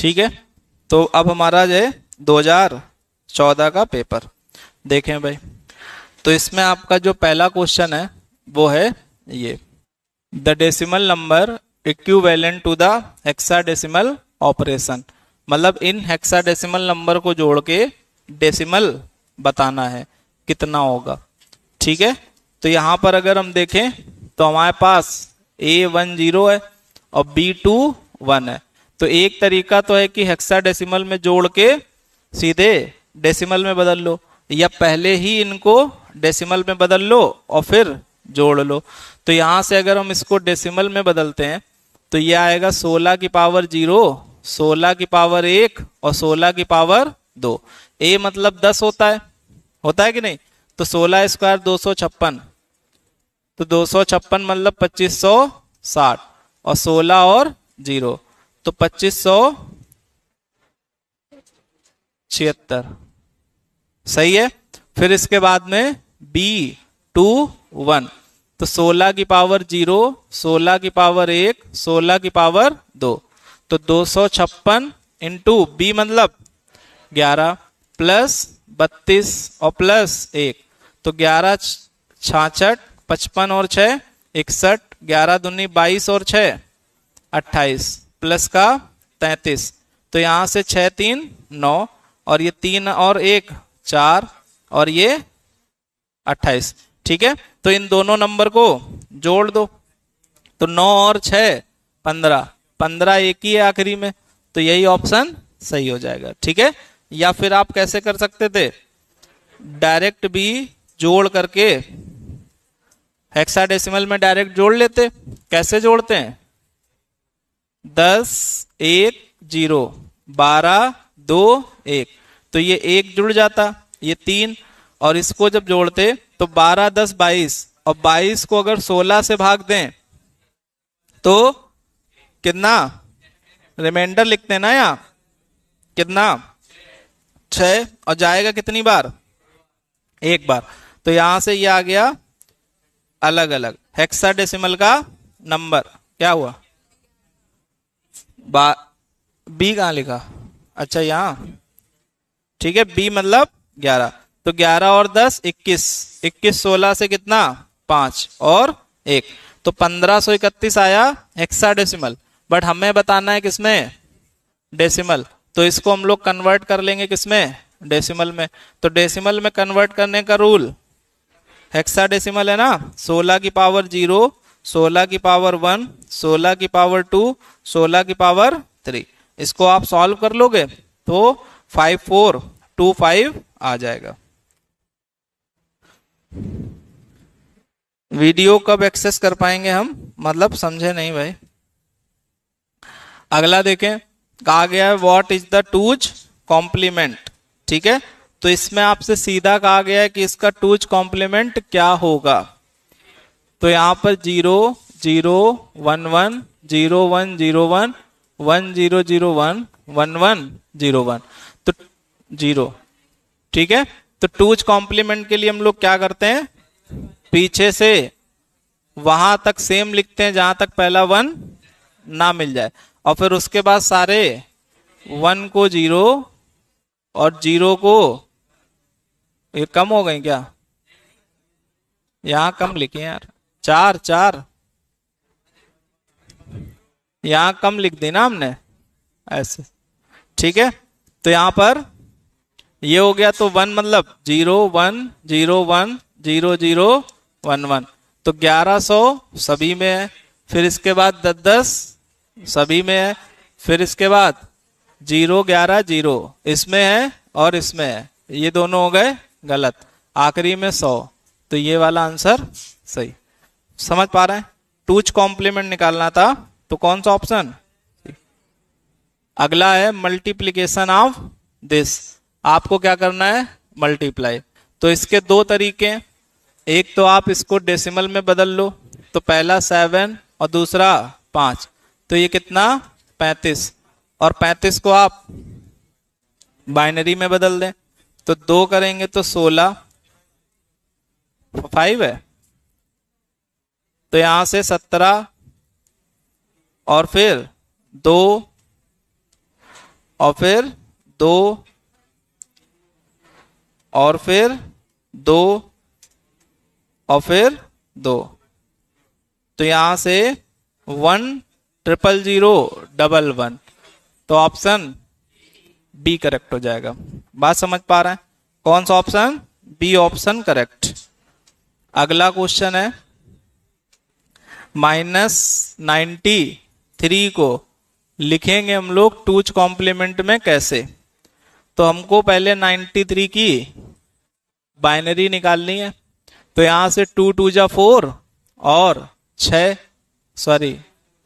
ठीक है, तो अब हमारा जो है 2014 का पेपर देखें भाई। तो इसमें आपका जो पहला क्वेश्चन है वो है ये, the decimal number equivalent to the hexadecimal operation, मतलब इन हेक्साडेसिमल नंबर को जोड़ के डेसिमल बताना है कितना होगा। ठीक है, तो यहां पर अगर हम देखें तो हमारे पास A1 0 है और B2 1 है। तो एक तरीका तो है कि हेक्साडेसिमल में जोड़ के सीधे डेसिमल में बदल लो, या पहले ही इनको डेसिमल में बदल लो और फिर जोड़ लो। तो यहां से अगर हम इसको डेसिमल में बदलते हैं तो ये आएगा 16 की पावर 0, 16 की पावर 1 और 16 की पावर 2। A मतलब 10 होता है कि नहीं? तो 16 स्क्वायर 256, तो 256 मतलब 2560 और 16 और 0 तो 2576। सही है। फिर इसके बाद में B21, तो 16 की पावर 0, 16 की पावर 1, 16 की पावर 2, तो 256 इंटू B मतलब 11 प्लस 32 और प्लस 1, तो 11 66, 55 और 6 61, 11 दूनी 22 और 6 28 प्लस का 33, तो यहां से 6 3 9 और ये 3 और 1 4 और ये 28। ठीक है, तो इन दोनों नंबर को जोड़ दो, तो 9 और 6 15, 15 एक ही है आखिरी में, तो यही ऑप्शन सही हो जाएगा। ठीक है, या फिर आप कैसे कर सकते थे, डायरेक्ट भी जोड़ करके हेक्साडेसिमल में डायरेक्ट जोड़ लेते। कैसे जोड़ते हैं, 10 1 0 12 2 1, तो ये 1 जुड़ जाता, ये 3, और इसको जब जोड़ते तो 12 10 22, और 22 को अगर 16 से भाग दें तो कितना रिमाइंडर लिखते हैं ना, यहाँ कितना 6, और जाएगा कितनी बार, एक बार, तो यहां से ये आ गया अलग अलग हेक्साडेसिमल का नंबर। क्या हुआ, बी कहां लिखा, अच्छा यहाँ, ठीक है, बी मतलब 11, तो 11 और 10 21, 21 16 से कितना 5 और 1, तो 1531 आया हेक्साडेसिमल। बट हमें बताना है किसमें, डेसिमल, तो इसको हम लोग कन्वर्ट कर लेंगे किसमें, डेसिमल में। तो डेसिमल में कन्वर्ट करने का रूल, हेक्साडेसिमल है ना, 16 की पावर 0, 16 की पावर 1, 16 की पावर 2, 16 की पावर 3, इसको आप सॉल्व कर लोगे तो 5425 आ जाएगा। वीडियो कब एक्सेस कर पाएंगे हम, मतलब समझे नहीं भाई। अगला देखें, कहा गया है what is the two's complement. ठीक है, तो इसमें आपसे सीधा कहा गया है कि इसका टूज कॉम्प्लीमेंट क्या होगा। तो यहां पर 0 0 1 1 0 1 0 1 1 0 0 1 1 1 0 1, तो 0। ठीक है, तो टूज कॉम्प्लीमेंट के लिए हम लोग क्या करते हैं, पीछे से वहां तक सेम लिखते हैं जहां तक पहला 1 ना मिल जाए, और फिर उसके बाद सारे 1 को 0 और 0 को, ये कम हो गए क्या, यहां कम लिखे यार, 4 4, यहां कम लिख दी ना हमने ऐसे। ठीक है, तो यहां पर ये हो गया, तो 1 मतलब 0 1 0 1 0 0 1 1, तो 1100 सभी में है। फिर इसके बाद 10 10 सभी में है। फिर इसके बाद 0 11 0 इसमें है और इसमें है, ये दोनों हो गए गलत, आखिरी में 100, तो ये वाला आंसर सही। समझ पा रहे हैं, टूज कॉम्प्लीमेंट निकालना था तो कौन सा ऑप्शन। अगला है मल्टीप्लीकेशन ऑफ दिस, आपको क्या करना है, मल्टीप्लाई। तो इसके दो तरीके, एक तो आप इसको डेसिमल में बदल लो, तो पहला 7 और दूसरा 5, तो ये कितना 35, और 35 को आप बाइनरी में बदल दें, तो 2 करेंगे तो 16 5 है, तो यहां से 17 और फिर 2 और फिर 2 और फिर 2 और फिर 2। तो यहां से 1000111, तो ऑप्शन बी करेक्ट हो जाएगा। बात समझ पा रहे हैं? कौन सा ऑप्शन? B option correct. अगला क्वेश्चन है -93 को लिखेंगे हम लोग टूज कॉम्प्लीमेंट में कैसे? तो हमको पहले 93 की बाइनरी निकालनी है। तो यहां से 2 2 जा 4 और 6, सॉरी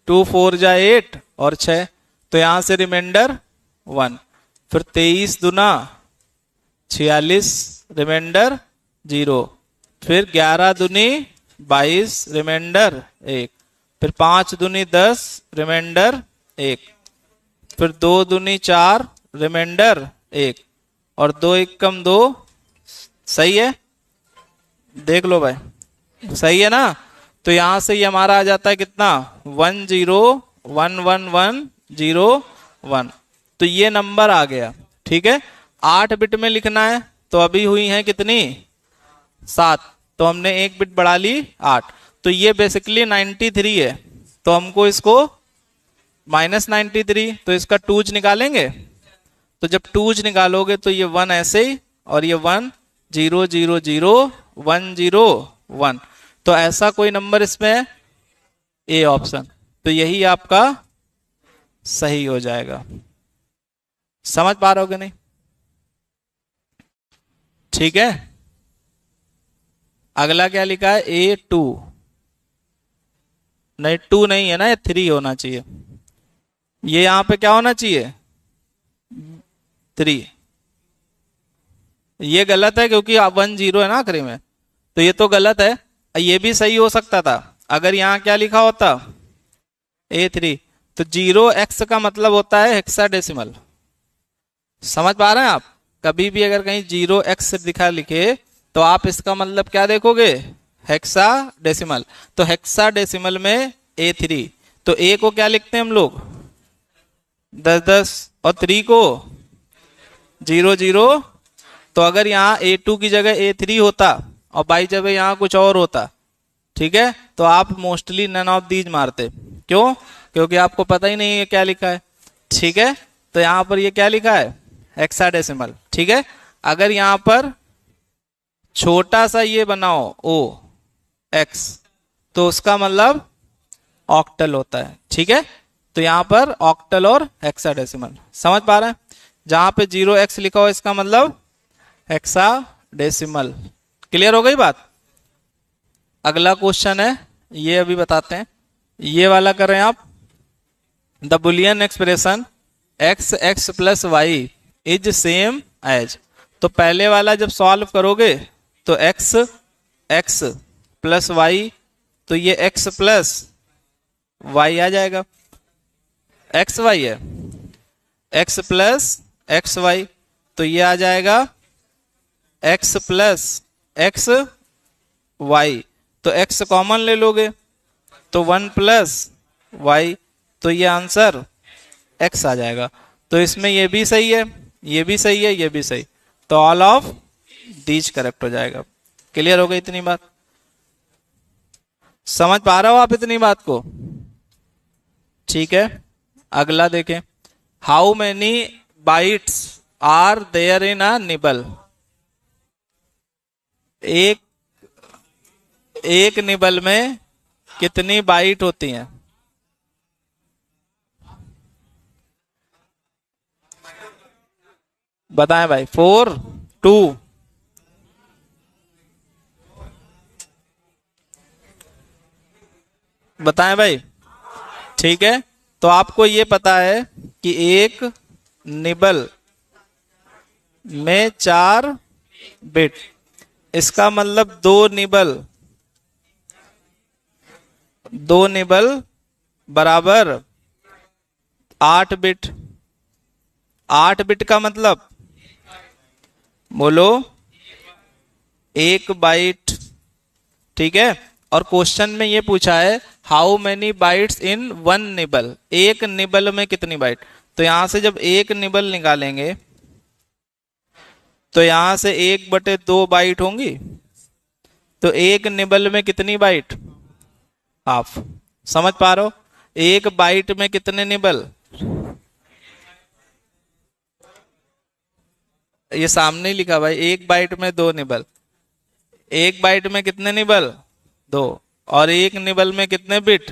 2 4 जा 8 और 6, तो यहां से रिमाइंडर 1। फिर 23 दूना 46, रिमाइंडर 0। फिर 11 दूनी 22, रिमाइंडर 1। फिर 5 दूनी 10, रिमाइंडर 1। फिर 2 दूनी 4, रिमाइंडर 1। और 2 एकम 2, सही है? देख लो भाई, सही है ना? तो यहां से ये हमारा आ जाता है कितना? 101101। तो ये नंबर आ गया। ठीक है, 8 बिट में लिखना है, तो अभी हुई है कितनी? 7, तो हमने 1 बिट बढ़ा ली 8। तो ये बेसिकली 93 है, तो हमको इसको -93, तो इसका टूज निकालेंगे। तो जब टूज निकालोगे तो ये 1 ऐसे ही, और ये 1 0 0 0 1 0 1, तो ऐसा कोई नंबर इसमें है? A option. तो यही आपका सही हो जाएगा। समझ पा रहे हो कि नहीं? ठीक है, अगला क्या लिखा है? A2, नहीं 2 नहीं है ना, ये 3 होना चाहिए। ये यहां पे क्या होना चाहिए? 3। ये गलत है क्योंकि 1 0 है ना आखिरी में, तो ये तो गलत है। ये भी सही हो सकता था अगर यहां क्या लिखा होता? A3। तो 0x का मतलब होता है हेक्साडेसिमल। समझ पा रहे हैं आप? कभी भी अगर कहीं 0x दिखा लिखे तो आप इसका मतलब क्या देखोगे? हेक्साडेसिमल। तो हेक्साडेसिमल में A3। तो A को क्या लिखते हैं हम लोग? 10 10, और 3 को 0 0। तो अगर यहाँ A2 की जगह A3 होता और बाई जगह यहाँ कुछ और होता, ठीक है, तो आप मोस्टली नन ऑफ दीज मारते। क्यों? क्योंकि आपको पता ही नहीं है क्या लिखा है। ठीक है, तो यहाँ पर ये क्या लिखा है? हेक्साडेसिमल। ठीक है, अगर यहाँ पर छोटा सा ये बनाओ OX, तो उसका मतलब ऑक्टल होता है। ठीक है, तो यहाँ पर ऑक्टल और हेक्साडेसिमल। समझ पा रहे हैं? जहां पे 0x लिखा हो इसका मतलब हेक्साडेसिमल। क्लियर हो गई बात? अगला क्वेश्चन है, ये अभी बताते हैं। ये वाला कर रहे हैं आप। The Boolean expression x plus y is same as. तो पहले वाला जब सॉल्व करोगे तो x प्लस वाई, तो ये x प्लस वाई आ जाएगा। x वाई है, x प्लस एक्स वाई, तो ये आ जाएगा x प्लस एक्स वाई। तो x कॉमन ले लोगे तो 1 प्लस वाई, तो ये आंसर x आ जाएगा। तो इसमें ये भी सही है, ये भी सही है, ये भी सही, तो ऑल ऑफ दीज करेक्ट हो जाएगा। क्लियर हो गई इतनी बात? समझ पा रहे हो आप इतनी बात को? ठीक है, अगला देखें। How many bytes are there in a nibble? एक निबल में कितनी बाइट होती हैं? बताएं भाई। 4 2 बताएं भाई। ठीक है, तो आपको ये पता है कि एक निबल में 4 बिट, इसका मतलब 2 निबल बराबर 8 बिट। 8 बिट का मतलब बोलो 1 बाइट। ठीक है, और क्वेश्चन में ये पूछा है how many bytes in 1 nibble, एक निबल में कितनी बाइट। तो यहां से जब एक निबल निकालेंगे तो यहां से 1/2 बाइट होंगी। तो एक निबल में कितनी बाइट? हाफ। समझ पा रहे हो? एक बाइट में कितने निबल? ये सामने ही लिखा भाई, एक बाइट में 2 निबल। एक बाइट में कितने निबल? 2। और एक निबल में कितने बिट?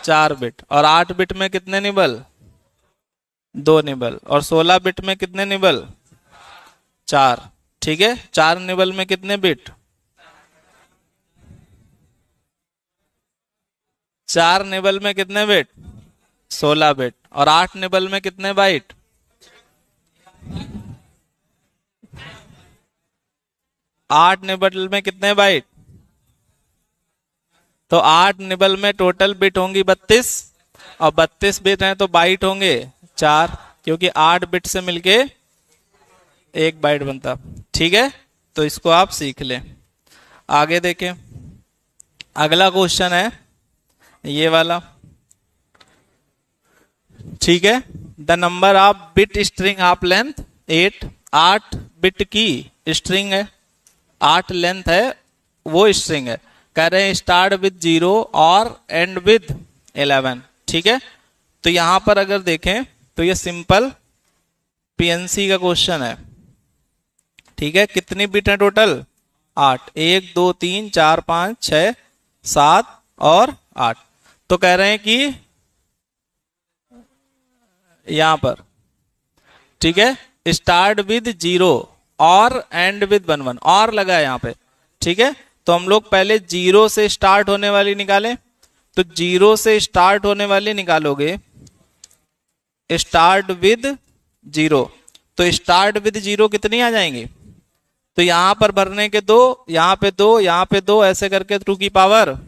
4 बिट। और 8 बिट में कितने निबल? 2 निबल। और 16 बिट में कितने निबल? 4। ठीक है, 4 निबल में कितने बिट? 4 निबल में कितने बिट? 16 बिट। और 8 निबल में कितने बाइट? 8 निबल में कितने बाइट? तो 8 निबल में टोटल बिट होंगी 32। और 32 बिट हैं तो बाइट होंगे 4, क्योंकि 8 बिट से मिलके 1 बाइट बनता। ठीक है, तो इसको आप सीख लें। आगे देखें, अगला क्वेश्चन है ये वाला। ठीक है, the number of bit string of length 8। 8 bit की स्ट्रिंग है, 8 लेंथ है, वो स्ट्रिंग है। कह रहे हैं स्टार्ट विद 0 और एंड विद 11। ठीक है, तो यहां पर अगर देखें तो ये सिंपल पीएनसी का क्वेश्चन है। ठीक है, कितनी बिट है टोटल? 8। 1 2 3 4 5 6 7 और 8। तो कह रहे हैं कि यहां पर, ठीक है, स्टार्ट विद 0 और एंड विद 1 1 और लगा है यहां पे। ठीक है, तो हम लोग पहले 0 से स्टार्ट होने वाली निकालें। तो 0 से स्टार्ट होने वाली निकालोगे, स्टार्ट विद 0। तो स्टार्ट विद 0 कितनी आ जाएंगी? तो यहां पर भरने के 2, यहां पे 2, यहां पे 2, ऐसे करके 2 की पावर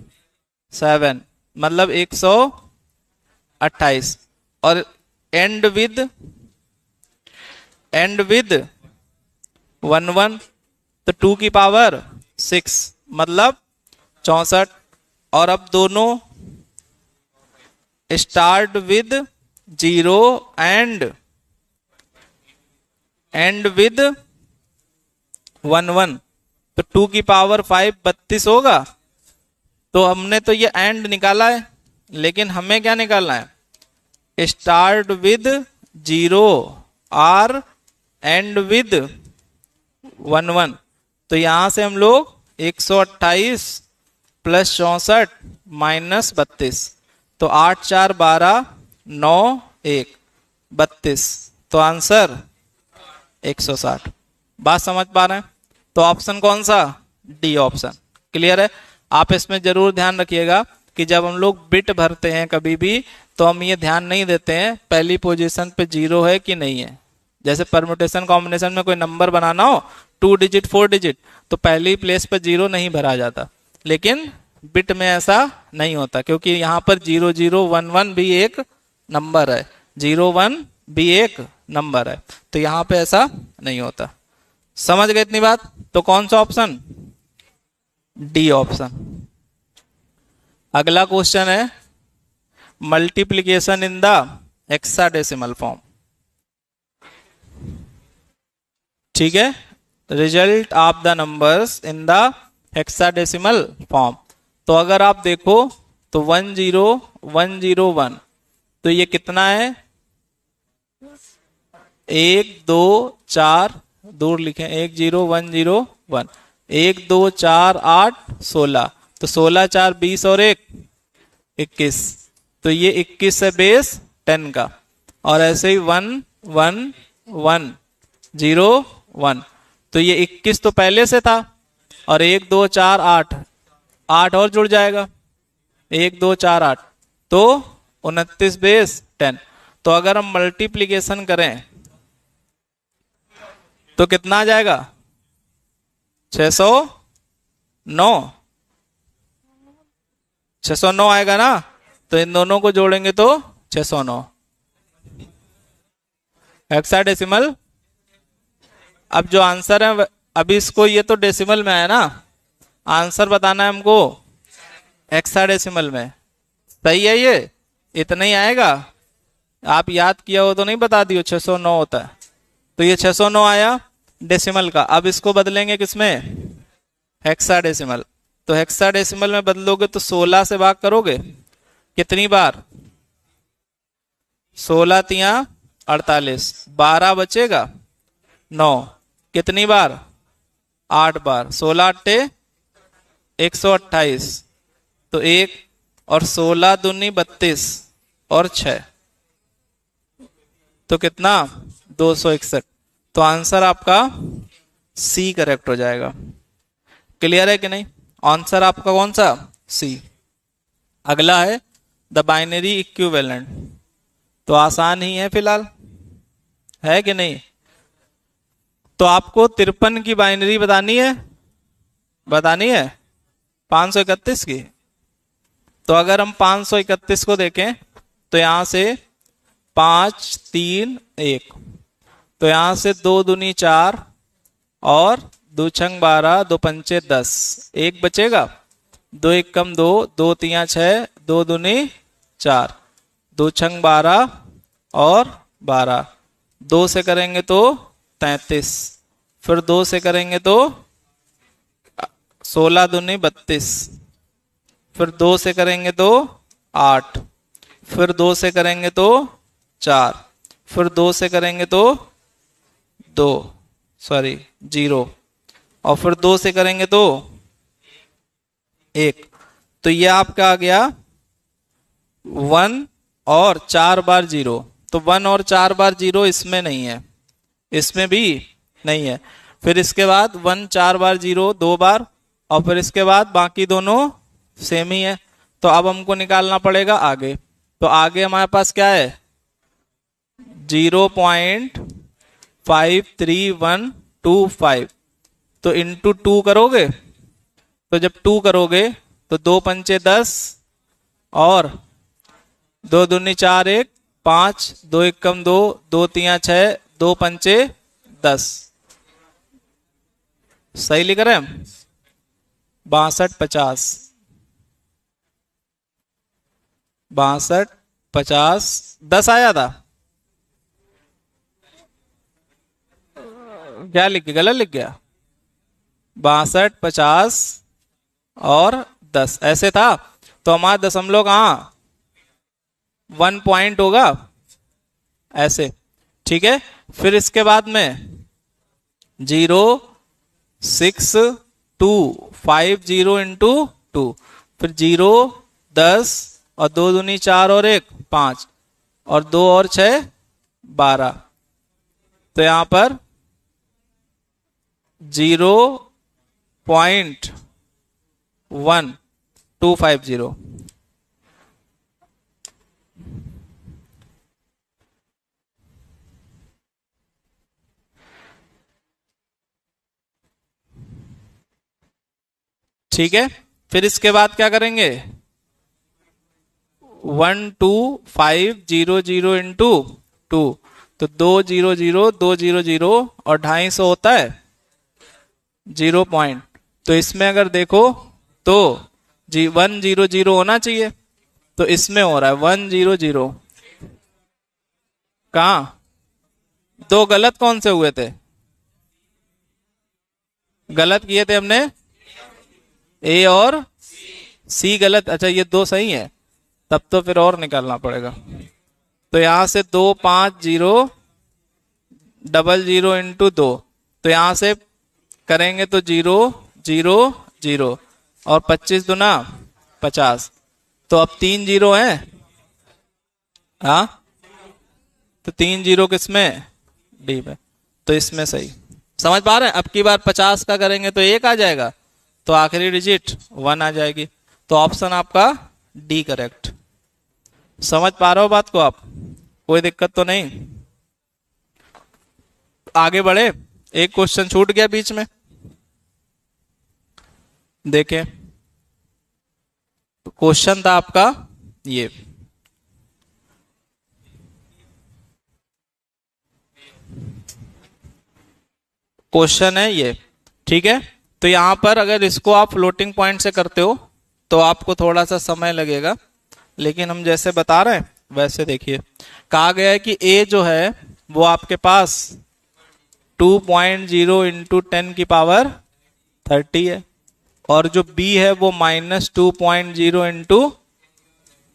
7, मतलब 128। और एंड विद 1 1, तो 2 की पावर 6, मतलब 64। और अब दोनों स्टार्ट विद 0 एंड विद 1 1, तो 2 की पावर 5 32 होगा। तो हमने तो ये एंड निकाला है, लेकिन हमें क्या निकालना है? स्टार्ट विद 0 और एंड विद 1 1। तो यहां से हम लोग 128 प्लस 64 माइनस 32, तो 8 4 12 9 1 32, तो आंसर 160। बात समझ पा रहे हैं? तो ऑप्शन कौन सा? D option. क्लियर है? आप इसमें जरूर ध्यान रखिएगा कि जब हम लोग बिट भरते हैं कभी भी, तो हम ये ध्यान नहीं देते हैं पहली पोजीशन पे 0 है कि नहीं है। जैसे परम्यूटेशन कॉम्बिनेशन में कोई नंबर बनाना हो 2 डिजिट 4 डिजिट, तो पहली प्लेस पर 0 नहीं भरा जाता। लेकिन बिट में ऐसा नहीं होता, क्योंकि यहाँ पर 0 0 1 1 भी एक नंबर है, 0 1 भी एक नंबर है, तो यहाँ पे ऐसा नहीं होता। समझ गए इतनी बात? तो कौन सा ऑप्शन? D option. अगला क्वेश्चन है multiplication in the hexadecimal form. ठीक है, result of the numbers in the hexadecimal form. तो अगर आप देखो तो 1 0 1 0 1, तो ये कितना है? 1 2 4, दूर लिखें, 1 0 1 0 1, 1 2 4 8 16, तो 16 4 20 और 1 21, तो ये 21 है बेस 10 का। और ऐसे ही 1 1 1 0 1, तो ये 21 तो पहले से था, और 1 2 4 8 8 और जुड़ जाएगा, 1 2 4 8, तो 29 बेस 10। तो अगर हम मल्टीप्लीकेशन करें तो कितना आ जाएगा? 609, 609 आएगा ना। तो इन दोनों को जोड़ेंगे तो 609 हेक्साडेसिमल। अब जो आंसर है, अभी इसको, ये तो डेसिमल में आया ना, आंसर बताना है हमको हेक्साडेसिमल में। सही है, ये इतना ही आएगा। आप याद किया हो तो नहीं बता दियो, 609 होता है। तो ये 609 आया डेसिमल का। अब इसको बदलेंगे किसमें, हेक्साडेसिमल। तो हेक्साडेसिमल में बदलोगे तो 16 से भाग करोगे कितनी बार, 16 तिया 48, 12 बचेगा 9, कितनी बार 8 बार, 16 अट्टे 128, तो 1 और 16 दूनी 32 और 6, तो कितना 261। तो आंसर आपका सी करेक्ट हो जाएगा। क्लियर है कि नहीं, आंसर आपका कौन सा, सी। अगला है द बाइनरी इक्विवेलेंट। तो आसान ही है फिलहाल, है कि नहीं। तो आपको 53 की बाइनरी बतानी है, 531 की। तो अगर हम 531 को देखें तो यहां से 5 3 1, तो यहां से 2 दूनी 4 और 2 छंग 12, 2 पंचे 10, 1 बचेगा, 2 1 कम 2, 2 तिया 6, 2 दूनी 4, 2 छंग 12 और 12, 2 से करेंगे तो 33, फिर 2 से करेंगे तो 16 दूनी 32, फिर 2 से करेंगे तो 8, फिर 2 से करेंगे तो 4, फिर 2 से करेंगे तो 0, और फिर 2 से करेंगे तो 1। तो ये आपका आ गया 1 और 4 बार 0। तो 1 और 4 बार 0 इसमें नहीं है, इसमें भी नहीं है। फिर इसके बाद 1 4 बार 0 2 बार, और फिर इसके बाद बाकी दोनों सेम ही है। तो अब हमको निकालना पड़ेगा आगे। तो आगे हमारे पास क्या है, 0.53125। तो इंटू 2 करोगे, तो जब 2 करोगे तो 2 पंचे 10 और 2 दूनी 4 1 5, 2 1 कम 2, 2 तिया 6, 2 पंचे 10, सही लिख रहे हैं हम, 62 50, 62 50 10 आया था, क्या लिख गया, गलत लिख गया, 62 50 और 10 ऐसे था। तो हमारा दशमलव कहां 1 पॉइंट होगा ऐसे, ठीक है। फिर इसके बाद में 0 6 2 5 0 इंटू 2, फिर 0 10 और 2 दूनी 4 और 1 5 और 2 और 6 12। तो यहां पर 0.1250। ठीक है। फिर इसके बाद क्या करेंगे, 12500 इंटू 2, तो 200 200 और 250 होता है 0 पॉइंट। तो इसमें अगर देखो तो 100 होना चाहिए, तो इसमें हो रहा है 100। कहा दो गलत कौन से हुए थे, गलत किए थे हमने ए और सी गलत। अच्छा ये 2 सही है, तब तो फिर और निकालना पड़ेगा। तो यहां से 250 00 इंटू 2, तो यहां से करेंगे तो 0 0 0 और 25 दुना 50। तो अब 3 0 है, हाँ, तो 3 0 किसमें, डी में। तो इसमें सही समझ पा रहे हैं। अब की बार 50 का करेंगे तो 1 आ जाएगा, तो आखिरी डिजिट 1 आ जाएगी। तो ऑप्शन आपका डी करेक्ट। समझ पा रहे हो बात को आप, कोई दिक्कत तो नहीं। आगे बढ़े, एक क्वेश्चन छूट गया बीच में, देखें। क्वेश्चन था आपका ये, क्वेश्चन है ये, ठीक है। तो यहां पर अगर इसको आप फ्लोटिंग पॉइंट से करते हो तो आपको थोड़ा सा समय लगेगा, लेकिन हम जैसे बता रहे हैं वैसे देखिए कहा गया है कि a जो है वो आपके पास 2.0 इंटू 10⁻30 है, और जो b है वो -2.0 इंटू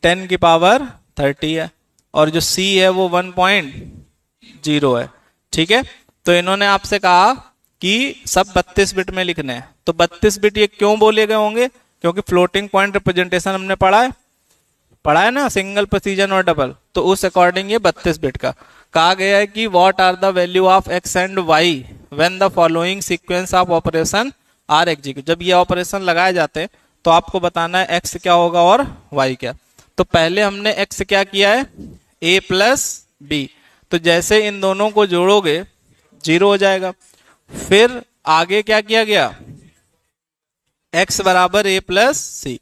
10⁻30 है, और जो c है वो 1.0 है। ठीक है, तो इन्होंने आपसे कहा कि सब 32 बिट में लिखने हैं। तो 32 बिट ये क्यों बोले गए होंगे? क्योंकि फ्लोटिंग पॉइंट रिप्रेजेंटेशन हमने पढ़ा है ना, सिंगल, प्रिसीजन और डबल। तो उस अकॉर्डिंग ये 32 बिट का कहा गया है कि what are the value of x and y when the following sequence of operation are execute. जब ये ऑपरेशन लगाए जाते हैं तो आपको बताना है x क्या होगा और y क्या। तो पहले हमने x क्या किया है, a प्लस b। तो जैसे इन दोनों को जोड़ोगे 0 हो जाएगा। फिर आगे क्या किया गया, x बराबर a plus C,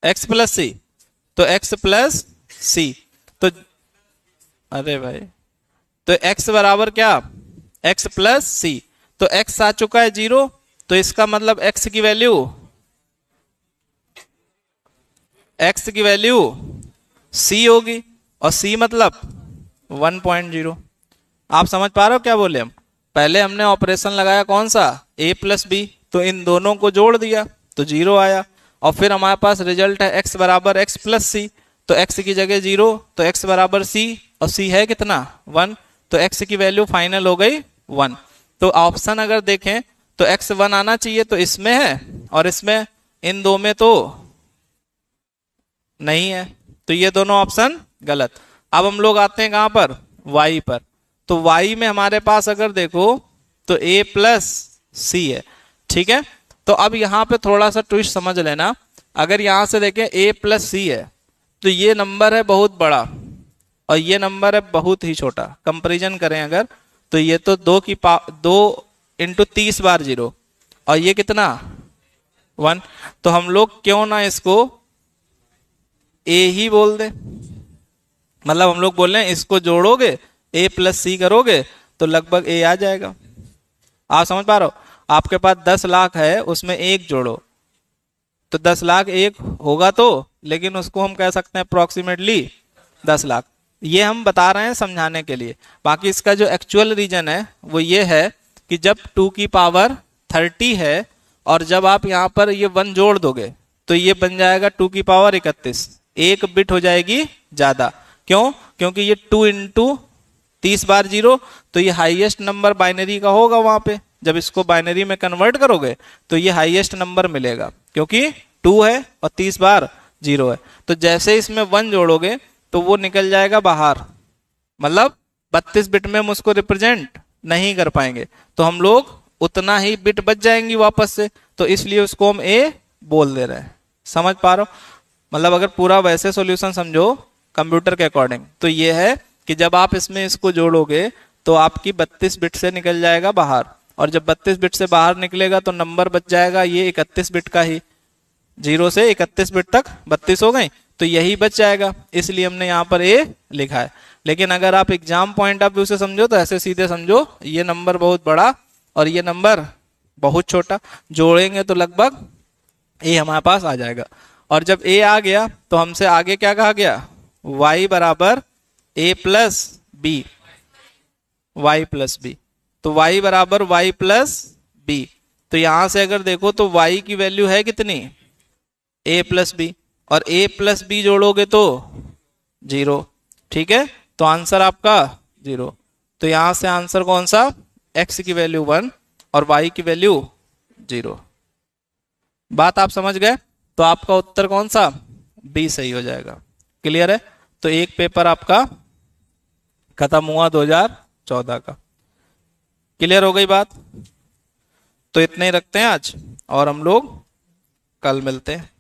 x plus C, तो x प्लस सी, तो अरे भाई, तो x बराबर क्या, x प्लस सी। तो x आ चुका है 0, तो इसका मतलब x की वैल्यू c होगी, और c मतलब 1.0। आप समझ पा रहे हो क्या बोले हम? पहले हमने ऑपरेशन लगाया कौन सा, a प्लस बी, तो इन दोनों को जोड़ दिया तो 0 आया, और फिर हमारे पास रिजल्ट है x बराबर x प्लस सी। तो x की जगह 0, तो x बराबर c, और c है कितना 1, तो x की वैल्यू फाइनल हो गई 1। तो ऑप्शन अगर देखें तो x 1 आना चाहिए, तो इसमें है और इसमें, इन दो में तो नहीं है, तो ये दोनों ऑप्शन गलत। अब हम लोग आते हैं कहां पर, y पर। तो y में हमारे पास अगर देखो तो a प्लस सी है। ठीक है, तो अब यहां पे थोड़ा सा ट्विस्ट समझ लेना। अगर यहां से देखें a प्लस सी है, तो ये नंबर है बहुत बड़ा और ये नंबर है बहुत ही छोटा। कंपैरिजन करें अगर, तो ये तो 2 इंटू 30 बार 0, और ये कितना 1। तो हम लोग क्यों ना इसको a ही बोल दे, मतलब हम लोग बोल रहे हैं इसको जोड़ोगे a प्लस सी करोगे तो लगभग a आ जाएगा। आप समझ पा रहे हो? आपके पास 10 लाख है, उसमें 1 जोड़ो तो 10 लाख 1 होगा, तो लेकिन उसको हम कह सकते हैं अप्रोक्सीमेटली 10 लाख। ये हम बता रहे हैं समझाने के लिए। बाकी इसका जो एक्चुअल रीजन है वो ये है कि जब 2⁻30 है और जब आप यहाँ पर ये 1 जोड़ दोगे तो ये बन जाएगा 2⁻31, 1 बिट हो जाएगी ज्यादा। क्यों? क्योंकि ये 2 इंटू 30 बार 0, तो ये हाईएस्ट नंबर बाइनरी का होगा। वहां पे जब इसको बाइनरी में कन्वर्ट करोगे तो ये हाईएस्ट नंबर मिलेगा, क्योंकि 2 है और 30 बार 0 है। तो जैसे इसमें 1 जोड़ोगे तो वो निकल जाएगा बाहर, मतलब 32 बिट में हम उसको रिप्रेजेंट नहीं कर पाएंगे, तो हम लोग उतना ही बिट बच जाएंगी वापस से, तो इसलिए उसको हम ए बोल दे रहे हैं। समझ पा रहे हो? मतलब अगर पूरा वैसे सॉल्यूशन समझो कंप्यूटर के अकॉर्डिंग, तो ये है कि जब आप इसमें इसको जोड़ोगे तो आपकी 32 बिट से निकल जाएगा बाहर, और जब 32 बिट से बाहर निकलेगा तो नंबर बच जाएगा ये 31 बिट का ही। 0 से 31 बिट तक 32 हो गई, तो यही बच जाएगा, इसलिए हमने यहाँ पर ए लिखा है। लेकिन अगर आप एग्जाम पॉइंट ऑफ व्यू से समझो तो ऐसे सीधे समझो, ये नंबर बहुत बड़ा और ये नंबर बहुत छोटा, जोड़ेंगे तो लगभग ए हमारे पास आ जाएगा। और जब ए आ गया तो हमसे आगे क्या कहा गया, y बराबर a plus b, y plus b. तो y बराबर y प्लस बी, तो यहां से अगर देखो तो y की वैल्यू है कितनी, a प्लस बी, और a प्लस बी जोड़ोगे तो 0। ठीक है, तो आंसर आपका 0। तो यहां से आंसर कौन सा, x की वैल्यू 1 और y की वैल्यू 0। बात आप समझ गए? तो आपका उत्तर कौन सा, बी सही हो जाएगा। क्लियर है? तो एक पेपर आपका खत्म हुआ 2014 का। क्लियर हो गई बात? तो इतने ही रखते हैं आज, और हम लोग कल मिलते हैं।